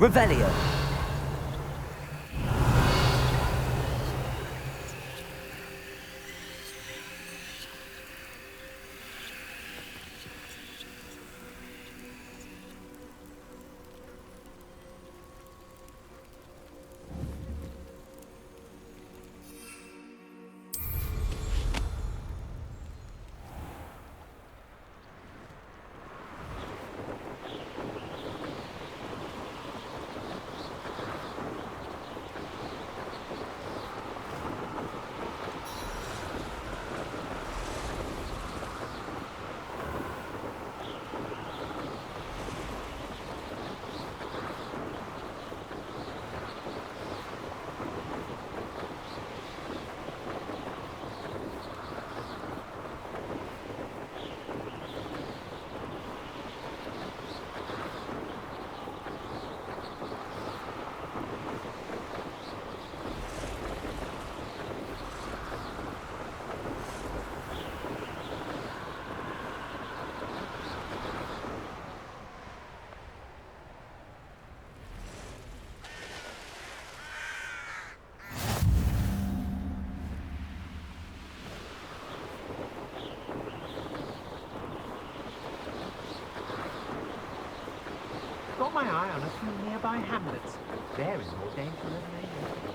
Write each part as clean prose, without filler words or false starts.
Revelio. Got my eye on a few nearby hamlets. They're in more danger than they know.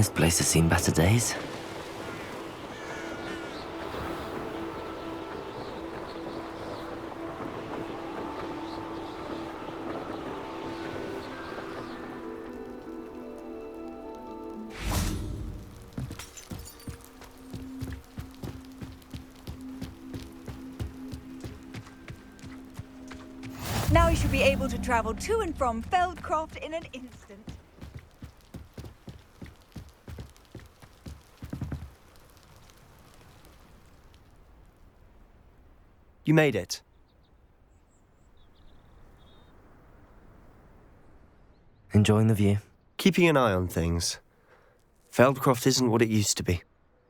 This place has seen better days. Now you should be able to travel to and from Feldcroft in an instant. You made it. Enjoying the view? Keeping an eye on things. Feldcroft isn't what it used to be.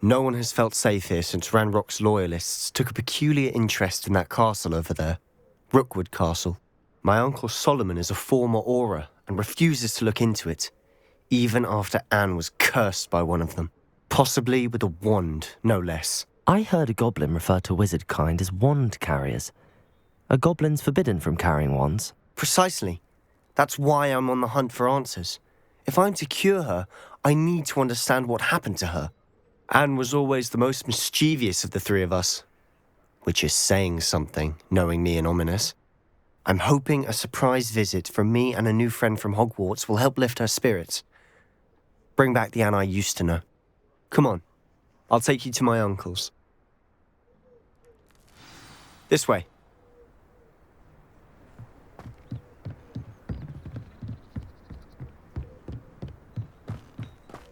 No one has felt safe here since Ranrock's loyalists took a peculiar interest in that castle over there. Rookwood Castle. My uncle Solomon is a former Auror and refuses to look into it, even after Anne was cursed by one of them. Possibly with a wand, no less. I heard a goblin refer to wizard kind as wand carriers. Are goblins forbidden from carrying wands? Precisely. That's why I'm on the hunt for answers. If I'm to cure her, I need to understand what happened to her. Anne was always the most mischievous of the three of us. Which is saying something, knowing me and Ominous. I'm hoping a surprise visit from me and a new friend from Hogwarts will help lift her spirits. Bring back the Anne I used to know. Come on, I'll take you to my uncle's. This way.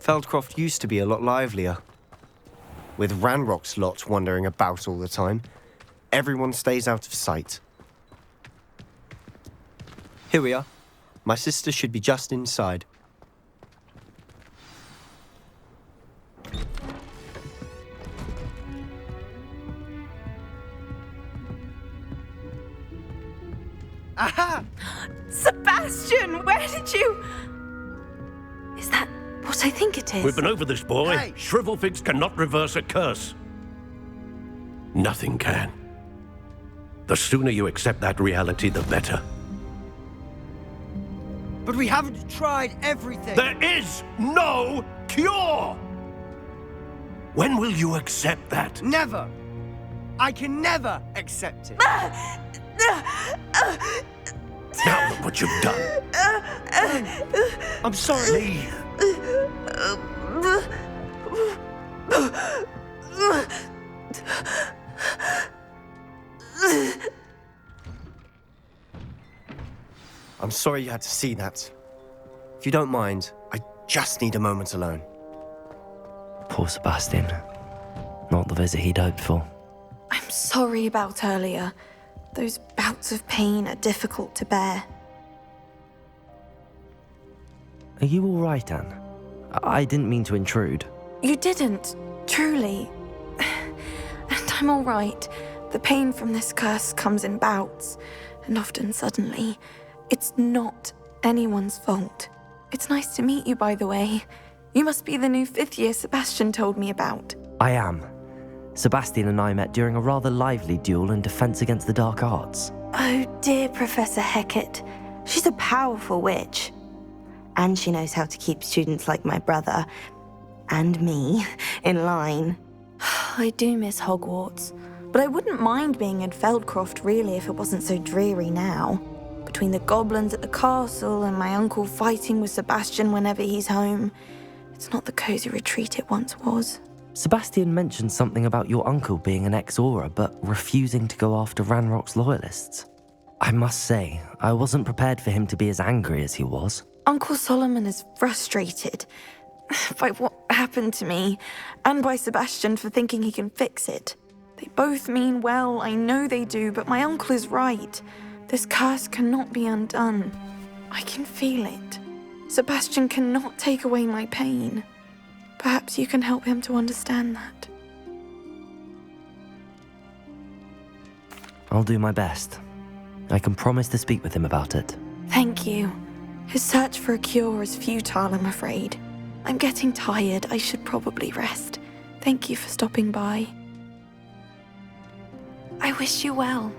Feldcroft used to be a lot livelier. With Ranrock's lot wandering about all the time, everyone stays out of sight. Here we are. My sister should be just inside. Aha! Sebastian, where did you... Is that what I think it is? We've been over this, boy. Hey! Shrivelfigs cannot reverse a curse. Nothing can. The sooner you accept that reality, the better. But we haven't tried everything. There is no cure! When will you accept that? Never. I can never accept it. Now look what you've done. I'm sorry. Leave. I'm sorry you had to see that. If you don't mind, I just need a moment alone. Poor Sebastian. Not the visit he'd hoped for. I'm sorry about earlier. Those bouts of pain are difficult to bear. Are you all right, Anne? I didn't mean to intrude. You didn't, truly. And I'm all right. The pain from this curse comes in bouts, and often suddenly. It's not anyone's fault. It's nice to meet you, by the way. You must be the new 5th year Sebastian told me about. I am. Sebastian and I met during a rather lively duel in Defense Against the Dark Arts. Oh dear, Professor Hecat. She's a powerful witch. And she knows how to keep students like my brother, and me, in line. I do miss Hogwarts, but I wouldn't mind being in Feldcroft really if it wasn't so dreary now. Between the goblins at the castle and my uncle fighting with Sebastian whenever he's home, it's not the cozy retreat it once was. Sebastian mentioned something about your uncle being an ex-Auror, but refusing to go after Ranrock's loyalists. I must say, I wasn't prepared for him to be as angry as he was. Uncle Solomon is frustrated by what happened to me, and by Sebastian for thinking he can fix it. They both mean well, I know they do, but my uncle is right. This curse cannot be undone. I can feel it. Sebastian cannot take away my pain. Perhaps you can help him to understand that. I'll do my best. I can promise to speak with him about it. Thank you. His search for a cure is futile, I'm afraid. I'm getting tired. I should probably rest. Thank you for stopping by. I wish you well.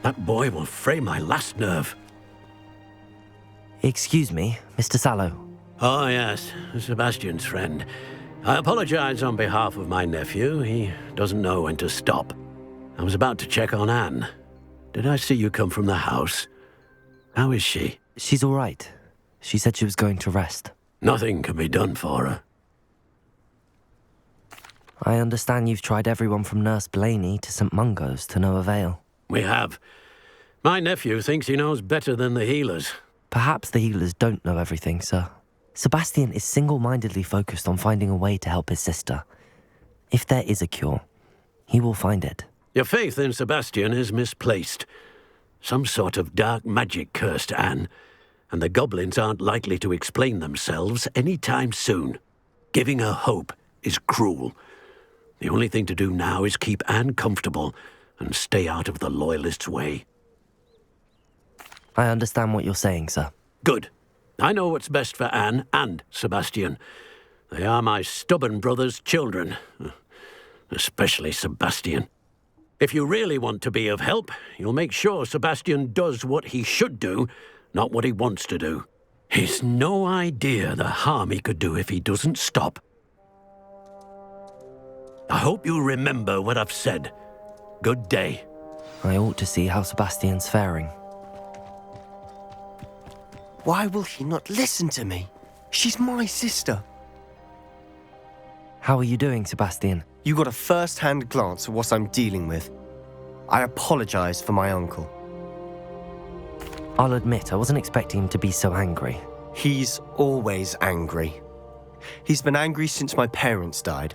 That boy will fray my last nerve. Excuse me, Mr. Sallow. Oh, yes, Sebastian's friend. I apologize on behalf of my nephew. He doesn't know when to stop. I was about to check on Anne. Did I see you come from the house? How is she? She's all right. She said she was going to rest. Nothing can be done for her. I understand you've tried everyone from Nurse Blaney to St. Mungo's to no avail. We have. My nephew thinks he knows better than the healers. Perhaps the healers don't know everything, sir. Sebastian is single-mindedly focused on finding a way to help his sister. If there is a cure, he will find it. Your faith in Sebastian is misplaced. Some sort of dark magic cursed Anne, and the goblins aren't likely to explain themselves any time soon. Giving her hope is cruel. The only thing to do now is keep Anne comfortable and stay out of the Loyalists' way. I understand what you're saying, sir. Good. I know what's best for Anne and Sebastian. They are my stubborn brother's children. Especially Sebastian. If you really want to be of help, you'll make sure Sebastian does what he should do, not what he wants to do. He's no idea the harm he could do if he doesn't stop. I hope you remember what I've said. Good day. I ought to see how Sebastian's faring. Why will he not listen to me? She's my sister. How are you doing, Sebastian? You got a first-hand glance at what I'm dealing with. I apologize for my uncle. I'll admit, I wasn't expecting him to be so angry. He's always angry. He's been angry since my parents died.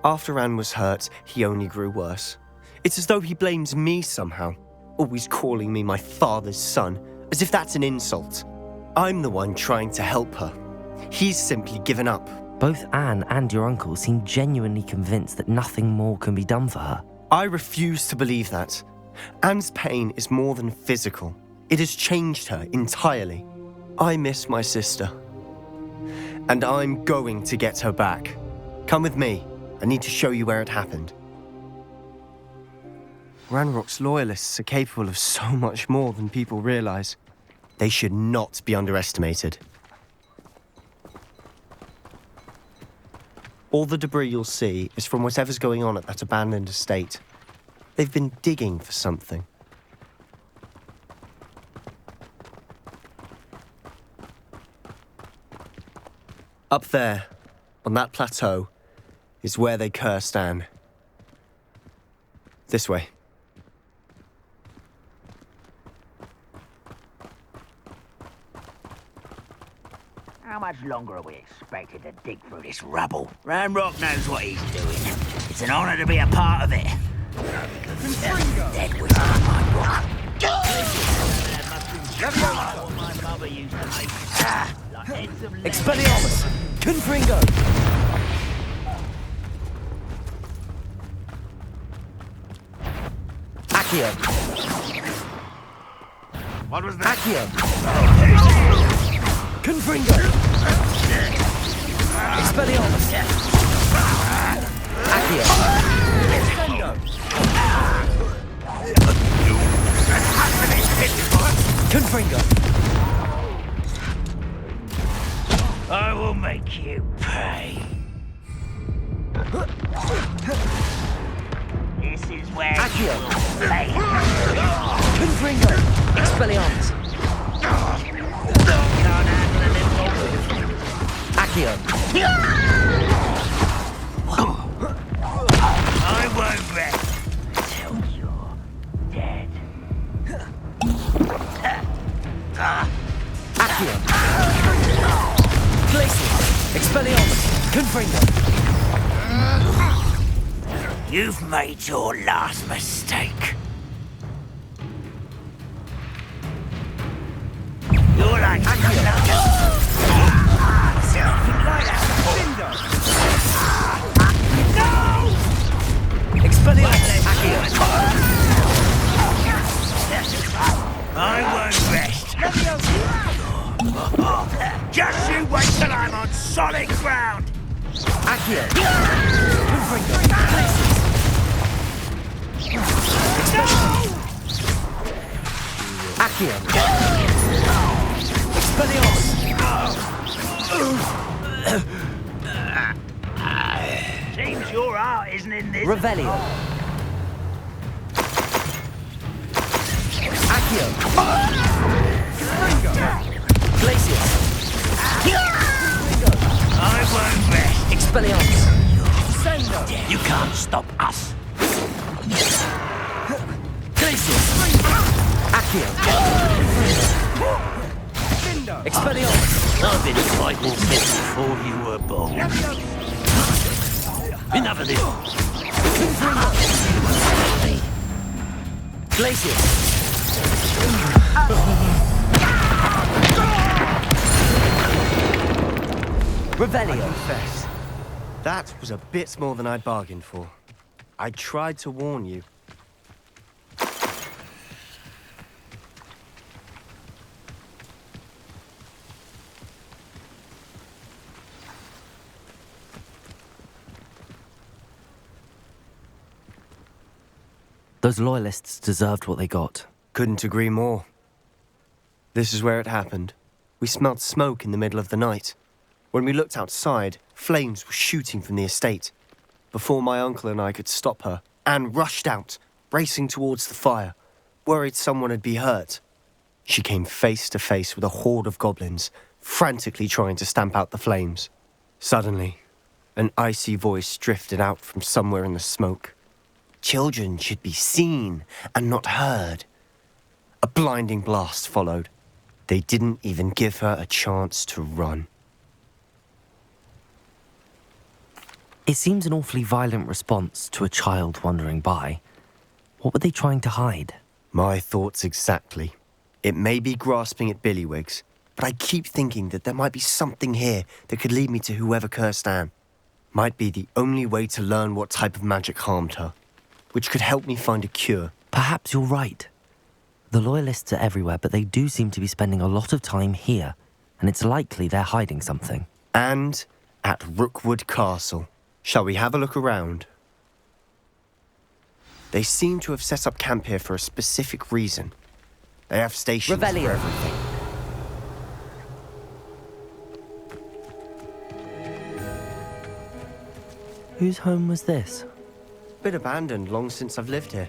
After Anne was hurt, he only grew worse. It's as though he blames me somehow, always calling me my father's son, as if that's an insult. I'm the one trying to help her. He's simply given up. Both Anne and your uncle seem genuinely convinced that nothing more can be done for her. I refuse to believe that. Anne's pain is more than physical. It has changed her entirely. I miss my sister. And I'm going to get her back. Come with me. I need to show you where it happened. Ranrock's Loyalists are capable of so much more than people realize. They should not be underestimated. All the debris you'll see is from whatever's going on at that abandoned estate. They've been digging for something. Up there, on that plateau, is where they cursed Anne. This way. How much longer are we expected to dig through this rubble? Ranrock knows what he's doing. It's an honor to be a part of it. Dead wizard in my book. What my mother used to make. Like heads of lead. Expelliarmus! Confringo! Accio! What was that? Accio! Confringo! Expelliarmus! Accio! Confringo! I will make you pay. This is where Accio! you will play. Confringo! Expelliarmus! Can't handle a little. Accio! I won't rest until you're dead. Accio! Glacius! Expelliarmus! Confringo! You've made your last mistake. You're like Expelliarmus! Accio! I won't rest. Just you wait till I'm on solid ground. Accio! Confringo! Glacius! Accio! Expelliarmus! Seems your heart isn't in this. Revelio! Accio! Glacius! I won't rest. Expelliarmus! You can't stop us. Glacius! Accio! Expelliarmus! I've been fighting since before you were born. Enough of this. Glacius! Revelio! Confess, that was a bit more than I'd bargained for. I tried to warn you. Those loyalists deserved what they got. Couldn't agree more. This is where it happened. We smelled smoke in the middle of the night. When we looked outside, flames were shooting from the estate. Before my uncle and I could stop her, Anne rushed out, racing towards the fire, worried someone had been hurt. She came face to face with a horde of goblins, frantically trying to stamp out the flames. Suddenly, an icy voice drifted out from somewhere in the smoke. Children should be seen and not heard. A blinding blast followed. They didn't even give her a chance to run. It seems an awfully violent response to a child wandering by. What were they trying to hide? My thoughts exactly. It may be grasping at Billywigs, but I keep thinking that there might be something here that could lead me to whoever cursed Anne. Might be the only way to learn what type of magic harmed her, which could help me find a cure. Perhaps you're right. The Loyalists are everywhere, but they do seem to be spending a lot of time here, and it's likely they're hiding something. And at Rookwood Castle. Shall we have a look around? They seem to have set up camp here for a specific reason. They have stations for Revelio. everything. Whose home was this? Been abandoned long since I've lived here.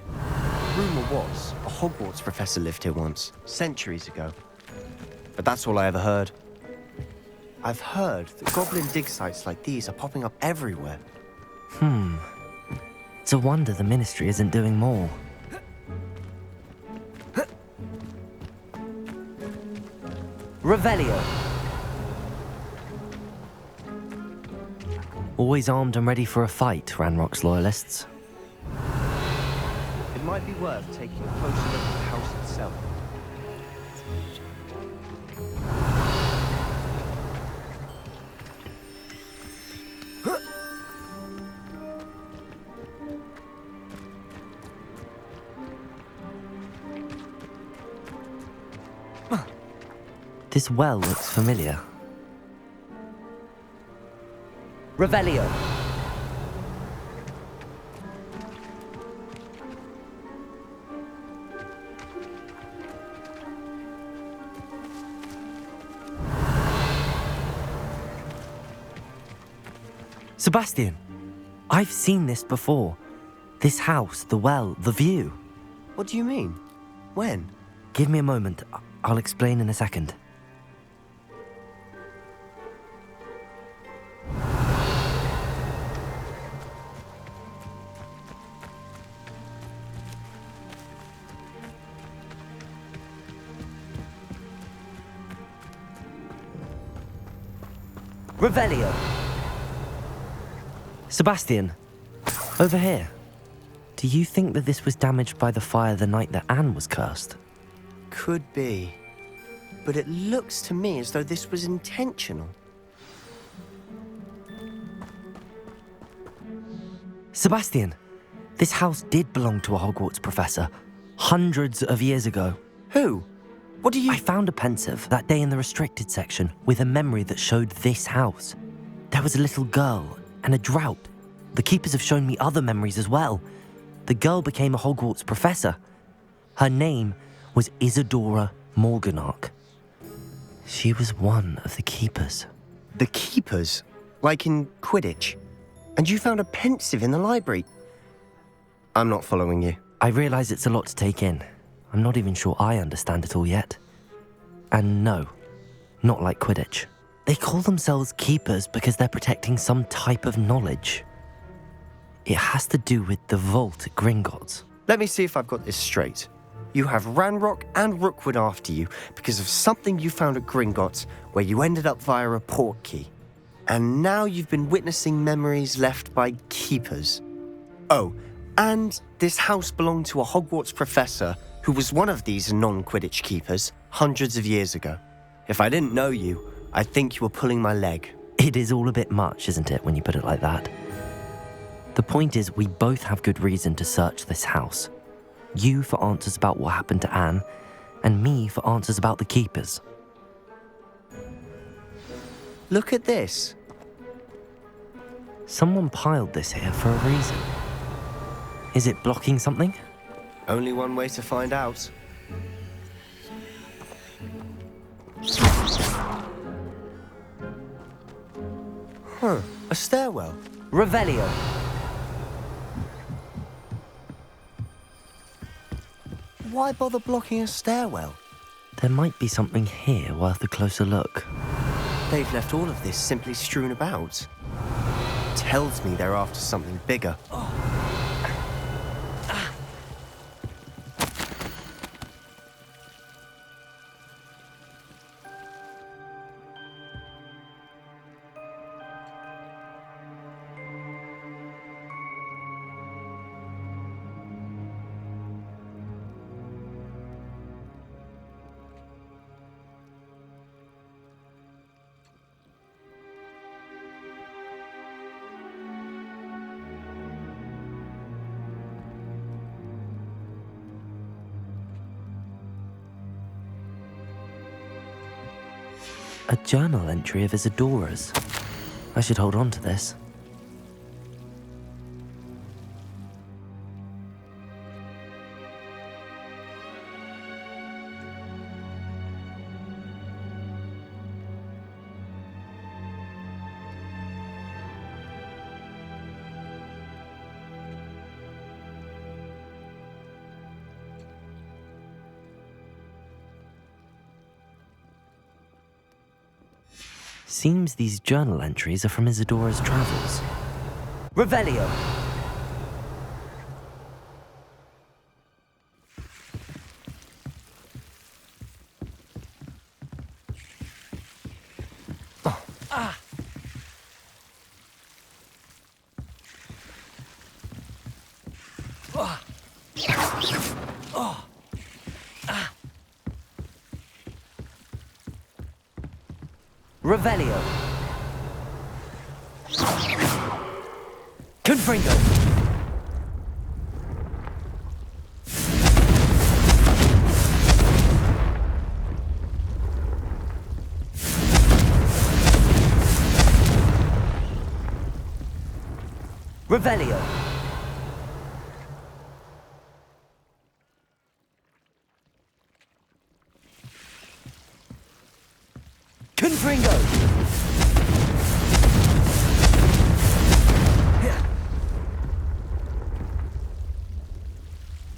Rumour was a Hogwarts professor lived here once, centuries ago. But that's all I ever heard. I've heard that goblin dig sites like these are popping up everywhere. It's a wonder the Ministry isn't doing more. Revelio! Always armed and ready for a fight, Ranrock's Loyalists. It might be worth taking a closer look at the house itself. This well looks familiar. Revelio! Sebastian, I've seen this before. This house, the well, the view. What do you mean? When? Give me a moment. I'll explain in a second. Revelio! Sebastian, over here. Do you think that this was damaged by the fire the night that Anne was cursed? Could be. But it looks to me as though this was intentional. Sebastian, this house did belong to a Hogwarts professor, hundreds of years ago. Who? What do you... I found a pensive that day in the restricted section with a memory that showed this house. There was a little girl and a drought. The keepers have shown me other memories as well. The girl became a Hogwarts professor. Her name was Isadora Morganach. She was one of the keepers. The keepers? Like in Quidditch? And you found a pensive in the library? I'm not following you. I realise it's a lot to take in. I'm not even sure I understand it all yet. And no, not like Quidditch. They call themselves keepers because they're protecting some type of knowledge. It has to do with the vault at Gringotts. Let me see if I've got this straight. You have Ranrock and Rookwood after you because of something you found at Gringotts where you ended up via a portkey. And now you've been witnessing memories left by keepers. Oh, and this house belonged to a Hogwarts professor who was one of these non-Quidditch keepers hundreds of years ago. If I didn't know you, I'd think you were pulling my leg. It is all a bit much, isn't it, when you put it like that? The point is, we both have good reason to search this house. You for answers about what happened to Anne, and me for answers about the keepers. Look at this. Someone piled this here for a reason. Is it blocking something? Only one way to find out. Huh, a stairwell. Revelio. Why bother blocking a stairwell? There might be something here worth a closer look. They've left all of this simply strewn about. Tells me they're after something bigger. A journal entry of Isadora's. I should hold on to this. Seems these journal entries are from Isadora's travels. Revelio! Revelio. Confringo. Revelio. Confringo.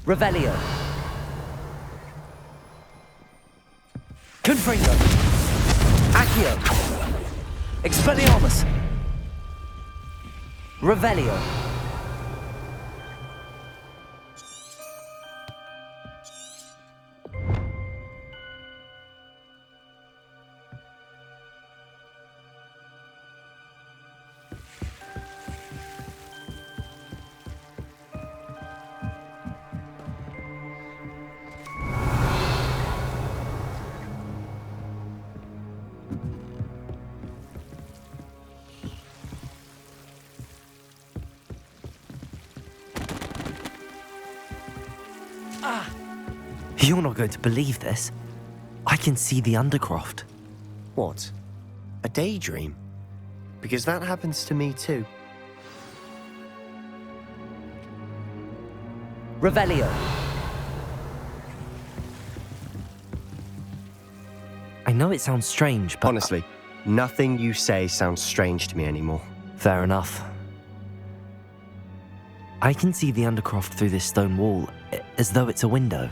Revelio. Confringo. Accio. Expelliarmus. Revelio. You're not going to believe this. I can see the Undercroft. What? A daydream? Because that happens to me too. Revelio. know it sounds strange, but... Honestly, nothing you say sounds strange to me anymore. Fair enough. I can see the Undercroft through this stone wall, as though it's a window.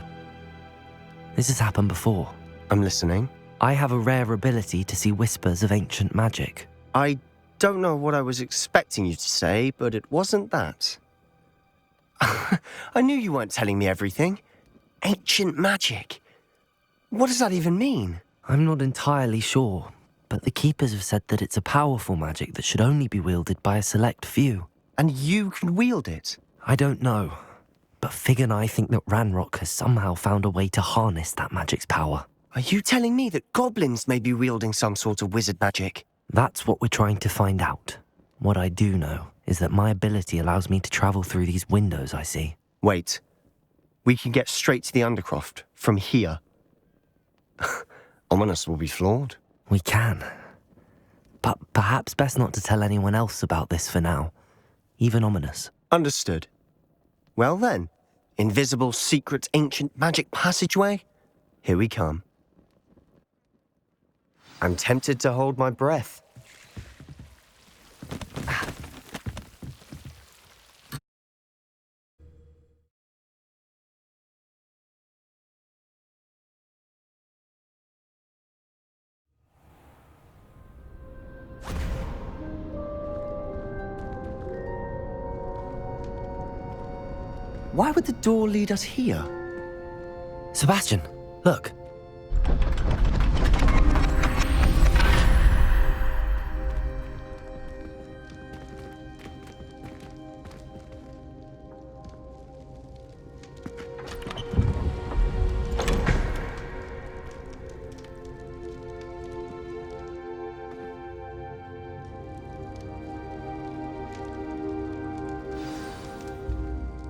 This has happened before. I'm listening. I have a rare ability to see whispers of ancient magic. I don't know what I was expecting you to say, but it wasn't that. I knew you weren't telling me everything. Ancient magic. What does that even mean? I'm not entirely sure, but the Keepers have said that it's a powerful magic that should only be wielded by a select few. And you can wield it? I don't know, but Fig and I think that Ranrock has somehow found a way to harness that magic's power. Are you telling me that goblins may be wielding some sort of wizard magic? That's what we're trying to find out. What I do know is that my ability allows me to travel through these windows I see. Wait. We can get straight to the Undercroft from here. Ominous will be floored. We can. But perhaps best not to tell anyone else about this for now. Even Ominous. Understood. Well then, invisible, secret, ancient magic passageway? Here we come. I'm tempted to hold my breath. Why would the door lead us here? Sebastian, look.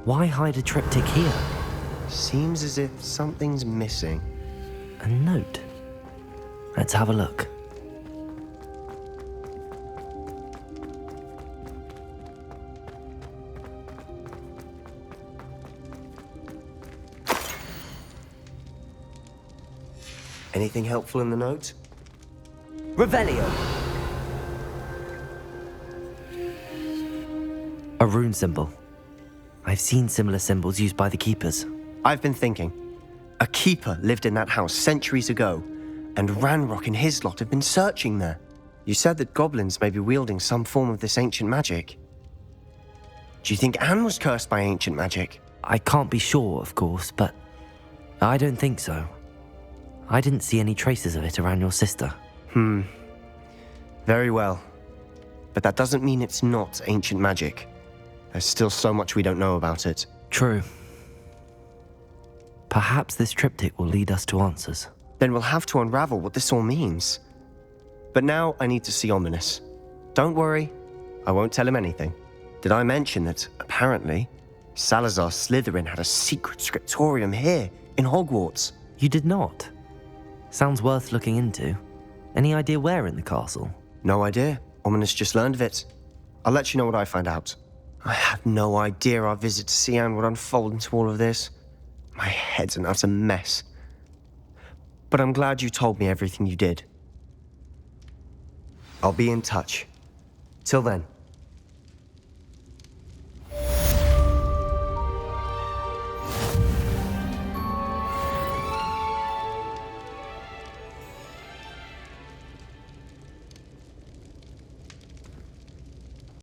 Why hide a triptych here? Seems as if something's missing. A note. Let's have a look. Anything helpful in the note? Revelio. A rune symbol. I've seen similar symbols used by the Keepers. I've been thinking. A keeper lived in that house centuries ago, and Ranrock and his lot have been searching there. You said that goblins may be wielding some form of this ancient magic. Do you think Anne was cursed by ancient magic? I can't be sure, of course, but I don't think so. I didn't see any traces of it around your sister. Very well. But that doesn't mean it's not ancient magic. There's still so much we don't know about it. True. Perhaps this triptych will lead us to answers. Then we'll have to unravel what this all means. But now I need to see Ominous. Don't worry, I won't tell him anything. Did I mention that, apparently, Salazar Slytherin had a secret scriptorium here, in Hogwarts? You did not. Sounds worth looking into. Any idea where in the castle? No idea. Ominous just learned of it. I'll let you know what I find out. I had no idea our visit to Cian would unfold into all of this. My head's an utter mess. But I'm glad you told me everything you did. I'll be in touch. Till then.